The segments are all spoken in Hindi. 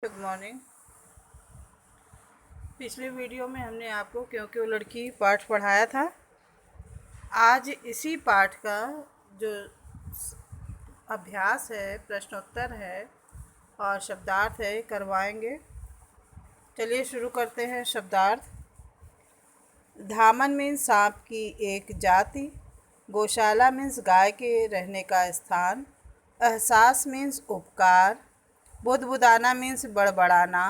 Good morning. पिछले वीडियो में हमने आपको क्योंकि वो लड़की पाठ पढ़ाया था। आज इसी पाठ का जो अभ्यास है, प्रश्नोत्तर है और शब्दार्थ है, करवाएंगे। चलिए शुरू करते हैं। शब्दार्थ। धामन मीन्स सांप की एक जाति। गौशाला मीन्स गाय के रहने का स्थान। एहसास मीन्स उपकार। बुदबुदाना मीन्स बड़बड़ाना।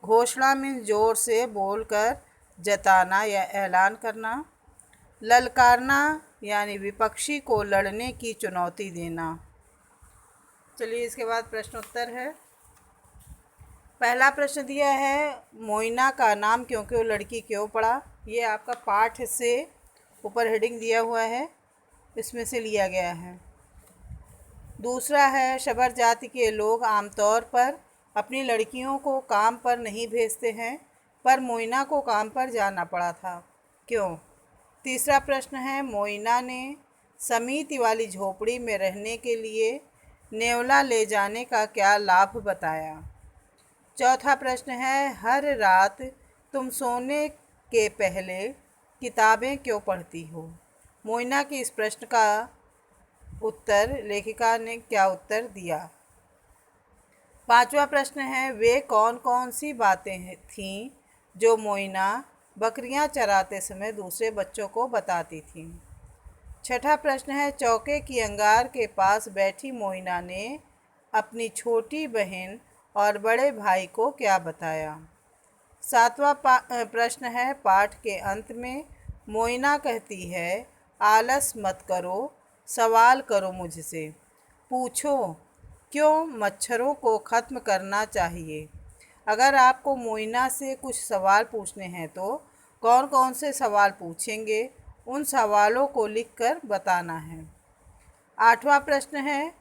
घोषणा मीन्स जोर से बोलकर जताना या ऐलान करना। ललकारना यानी विपक्षी को लड़ने की चुनौती देना। चलिए इसके बाद प्रश्नोत्तर है। पहला प्रश्न दिया है, मोइना का नाम क्योंकि वो लड़की क्यों पड़ा। ये आपका पाठ से ऊपर हेडिंग दिया हुआ है, इसमें से लिया गया है। दूसरा है, शबर जाति के लोग आमतौर पर अपनी लड़कियों को काम पर नहीं भेजते हैं, पर मोइना को काम पर जाना पड़ा था, क्यों। तीसरा प्रश्न है, मोइना ने समिति वाली झोपड़ी में रहने के लिए नेवला ले जाने का क्या लाभ बताया। चौथा प्रश्न है, हर रात तुम सोने के पहले किताबें क्यों पढ़ती हो। मोइना के इस प्रश्न का उत्तर लेखिका ने क्या उत्तर दिया। पांचवा प्रश्न है, वे कौन कौन सी बातें थीं जो मोइना बकरियां चराते समय दूसरे बच्चों को बताती थीं। छठा प्रश्न है, चौके की अंगार के पास बैठी मोइना ने अपनी छोटी बहन और बड़े भाई को क्या बताया। सातवां प्रश्न है, पाठ के अंत में मोइना कहती है, आलस मत करो, सवाल करो मुझसे, पूछो क्यों मच्छरों को ख़त्म करना चाहिए। अगर आपको मोइना से कुछ सवाल पूछने हैं तो कौन कौन से सवाल पूछेंगे, उन सवालों को लिखकर बताना है। आठवां प्रश्न है,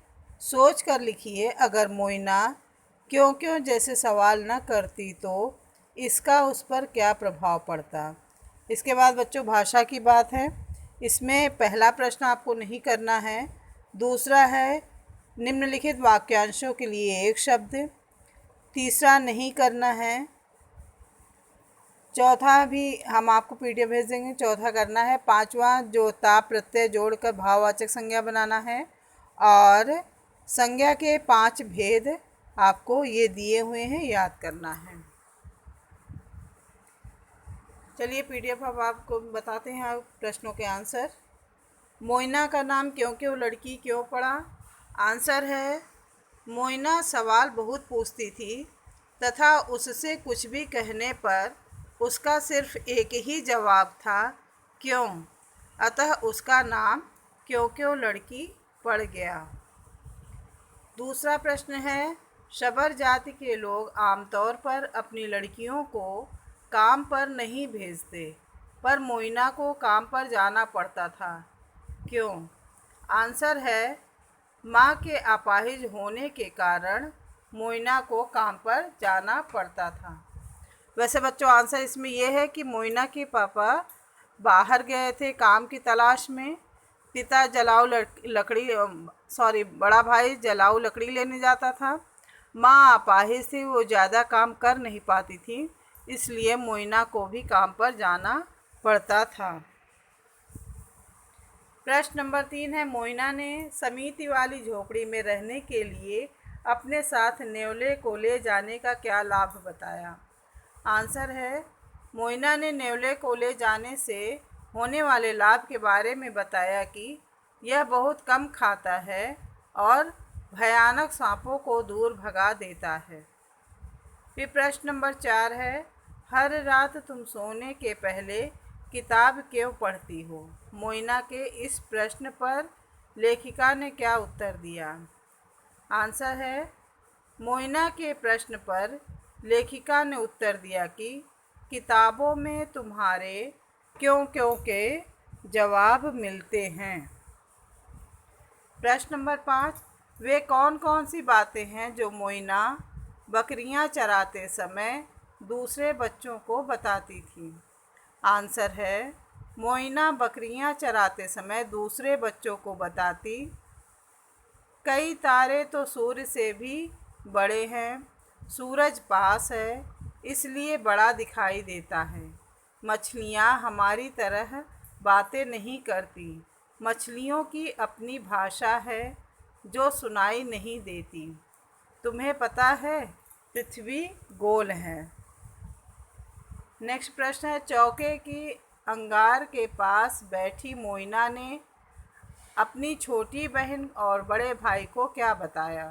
सोच कर लिखिए, अगर मोइना क्यों क्यों जैसे सवाल न करती तो इसका उस पर क्या प्रभाव पड़ता। इसके बाद बच्चों भाषा की बात है। इसमें पहला प्रश्न आपको नहीं करना है। दूसरा है, निम्नलिखित वाक्यांशों के लिए एक शब्द। तीसरा नहीं करना है। चौथा भी हम आपको पीडीएफ भेज देंगे, चौथा करना है। पांचवा, जो ता प्रत्यय जोड़कर भाववाचक संज्ञा बनाना है। और संज्ञा के 5 भेद आपको ये दिए हुए हैं, याद करना है। चलिए पीडीएफ अब आपको बताते हैं प्रश्नों के आंसर। मोइना का नाम क्योंकि वो लड़की क्यों पड़ा। आंसर है, मोइना सवाल बहुत पूछती थी तथा उससे कुछ भी कहने पर उसका सिर्फ एक ही जवाब था, क्यों। अतः उसका नाम क्योंकि वो लड़की पड़ गया। दूसरा प्रश्न है, शबर जाति के लोग आमतौर पर अपनी लड़कियों को काम पर नहीं भेजते, पर मोइना को काम पर जाना पड़ता था, क्यों। आंसर है, माँ के अपाहिज होने के कारण मोइना को काम पर जाना पड़ता था। वैसे बच्चों आंसर इसमें यह है कि मोइना के पापा बाहर गए थे काम की तलाश में। पिता बड़ा भाई जलाऊ लकड़ी लेने जाता था। माँ अपाहिज थी, वो ज़्यादा काम कर नहीं पाती थी, इसलिए मोइना को भी काम पर जाना पड़ता था। प्रश्न नंबर 3 है, मोइना ने समिति वाली झोपड़ी में रहने के लिए अपने साथ नेवले को ले जाने का क्या लाभ बताया। आंसर है, मोइना ने नेवले को ले जाने से होने वाले लाभ के बारे में बताया कि यह बहुत कम खाता है और भयानक सांपों को दूर भगा देता है। फिर प्रश्न नंबर 4 है, हर रात तुम सोने के पहले किताब क्यों पढ़ती हो। मोइना के इस प्रश्न पर लेखिका ने क्या उत्तर दिया। आंसर है, मोइना के प्रश्न पर लेखिका ने उत्तर दिया कि किताबों में तुम्हारे क्यों क्यों के जवाब मिलते हैं। प्रश्न नंबर 5, वे कौन कौन सी बातें हैं जो मोइना बकरियां चराते समय दूसरे बच्चों को बताती थी। आंसर है, मोइना बकरियां चराते समय दूसरे बच्चों को बताती, कई तारे तो सूर्य से भी बड़े हैं, सूरज पास है इसलिए बड़ा दिखाई देता है। मछलियाँ हमारी तरह बातें नहीं करती। मछलियों की अपनी भाषा है जो सुनाई नहीं देती। तुम्हें पता है पृथ्वी गोल है। नेक्स्ट प्रश्न है, चौके की अंगार के पास बैठी मोइना ने अपनी छोटी बहन और बड़े भाई को क्या बताया?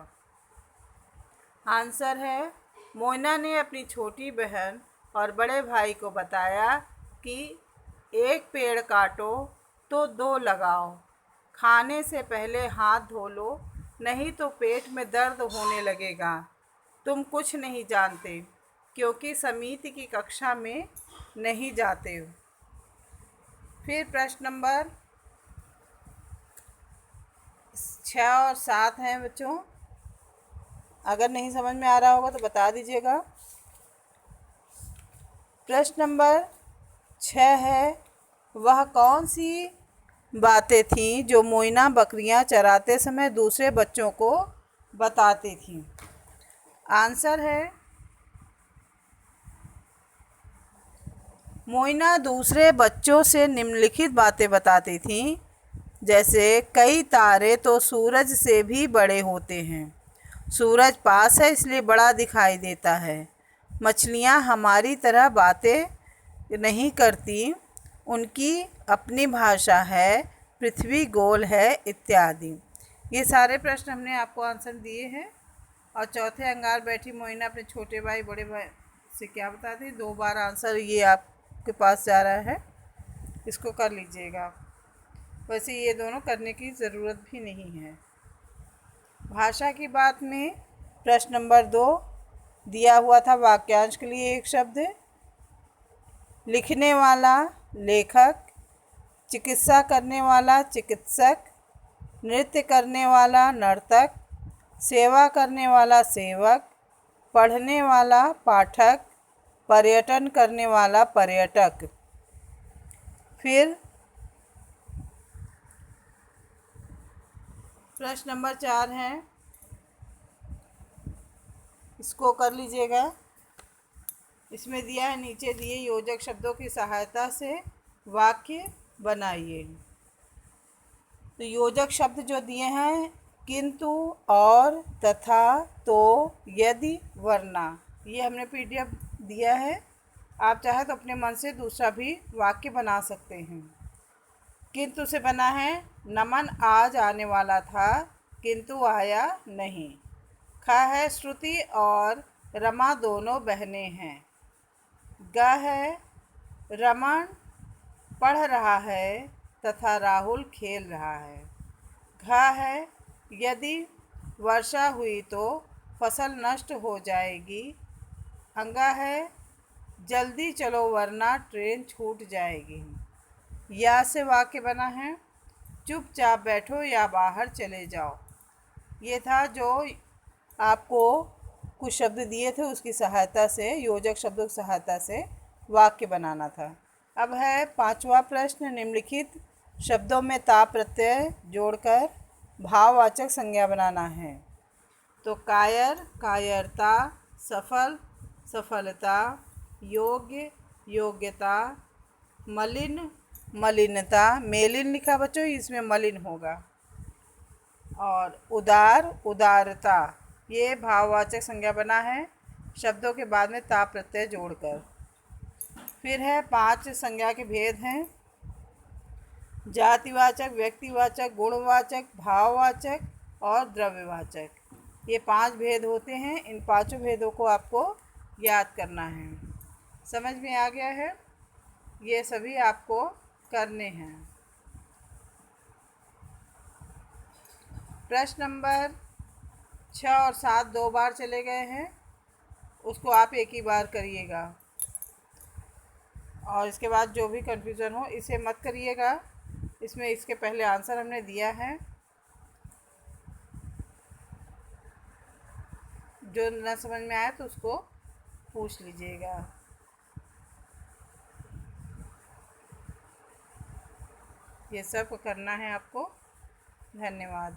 आंसर है, मोइना ने अपनी छोटी बहन और बड़े भाई को बताया कि एक पेड़ काटो तो दो लगाओ, खाने से पहले हाथ धो लो, नहीं तो पेट में दर्द होने लगेगा। तुम कुछ नहीं जानते क्योंकि समिति की कक्षा में नहीं जाते हो। फिर प्रश्न नंबर 6 और 7 हैं बच्चों। अगर नहीं समझ में आ रहा होगा तो बता दीजिएगा। प्रश्न नंबर 6 है, वह कौन सी बातें थीं जो मोइना बकरियां चराते समय दूसरे बच्चों को बताती थी? आंसर है, मोइना दूसरे बच्चों से निम्नलिखित बातें बताती थीं, जैसे कई तारे तो सूरज से भी बड़े होते हैं। सूरज पास है इसलिए बड़ा दिखाई देता है। मछलियाँ हमारी तरह बातें नहीं करती, उनकी अपनी भाषा है, पृथ्वी गोल है, इत्यादि। ये सारे प्रश्न हमने आपको आंसर दिए हैं। और चौथे अंगार बैठी मोइना अपने छोटे भाई बड़े भाई से क्या बताती? 2 बार आंसर ये आपके पास जा रहा है, इसको कर लीजिएगा। वैसे ये दोनों करने की ज़रूरत भी नहीं है। भाषा की बात में प्रश्न नंबर 2 दिया हुआ था, वाक्यांश के लिए एक शब्द है। लिखने वाला लेखक, चिकित्सा करने वाला चिकित्सक, नृत्य करने वाला नर्तक, सेवा करने वाला सेवक, पढ़ने वाला पाठक, पर्यटन करने वाला पर्यटक। फिर प्रश्न नंबर 4 है, इसको कर लीजिएगा। इसमें दिया है, नीचे दिए योजक शब्दों की सहायता से वाक्य बनाइए। तो योजक शब्द जो दिए हैं, किंतु, और, तथा, तो, यदि, वरना, ये हमने PDF दिया है। आप चाहे तो अपने मन से दूसरा भी वाक्य बना सकते हैं। किंतु से बना है, नमन आज आने वाला था किंतु आया नहीं। ख है, श्रुति और रमा दोनों बहनें हैं। ग है, रमन पढ़ रहा है तथा राहुल खेल रहा है। घ है, यदि वर्षा हुई तो फसल नष्ट हो जाएगी। अंगा है, जल्दी चलो वरना ट्रेन छूट जाएगी। या से वाक्य बना है, चुपचाप बैठो या बाहर चले जाओ। ये था जो आपको कुछ शब्द दिए थे, उसकी सहायता से, योजक शब्दों की सहायता से वाक्य बनाना था। अब है 5वां प्रश्न, निम्नलिखित शब्दों में ता प्रत्यय जोड़कर भाववाचक संज्ञा बनाना है। तो कायर, कायरता, सफल, सफलता, योग्य, योग्यता, मलिन, मलिनता, मेलिन लिखा बच्चों, इसमें मलिन होगा। और उदार, उदारता, ये भाववाचक संज्ञा बना है शब्दों के बाद में ता प्रत्यय जोड़कर। फिर है 5 संज्ञा के भेद हैं, जातिवाचक, व्यक्तिवाचक, गुणवाचक, भाववाचक और द्रव्यवाचक। ये 5 भेद होते हैं। इन 5 भेदों को आपको याद करना है। समझ में आ गया है? ये सभी आपको करने हैं। प्रश्न नंबर 6 और 7 2 बार चले गए हैं, उसको आप एक ही बार करिएगा। और इसके बाद जो भी कन्फ्यूज़न हो इसे मत करिएगा, इसमें इसके पहले आंसर हमने दिया है। जो न समझ में आए तो उसको पूछ लीजिएगा। ये सब करना है आपको। धन्यवाद।